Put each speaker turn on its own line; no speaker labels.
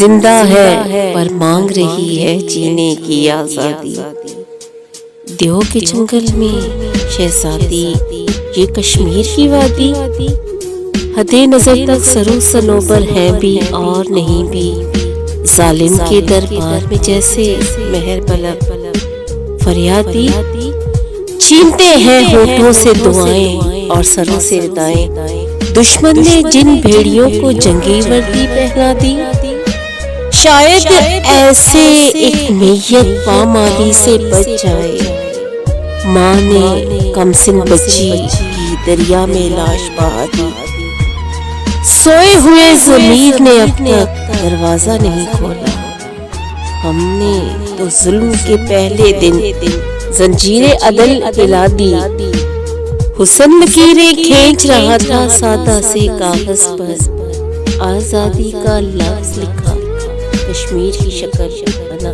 زندہ ہے پر مانگ رہی ہے جینے کی آزادی۔ دیو کے جنگل میں شہزادی، یہ کشمیر کی وادی، حد نظر تک سرو سنوبر ہیں بھی اور نہیں بھی، ظالم کے دربار میں جیسے مہر بلب فریادی، چھینتے ہیں ہونٹوں سے دعائیں اور سروں سے ردائیں، دشمن نے جن بھیڑیوں کو جنگی وردی پہنا دی، شاید ایسے ایک میت پامالی سے بچ جائے۔ ماں نے کمسن بچی کی دریا میں لاش بہا دی، سوئے ہوئے ضمیر نے اب تک دروازہ نہیں کھولا۔ ہم نے تو ظلم کے پہلے دن زنجیریں عدل ہلا دی، حسن لکیریں کھینچ رہا تھا سادہ سے کاغذ پر، آزادی کا لفظ لکھا، کشمیر کی شکل بنا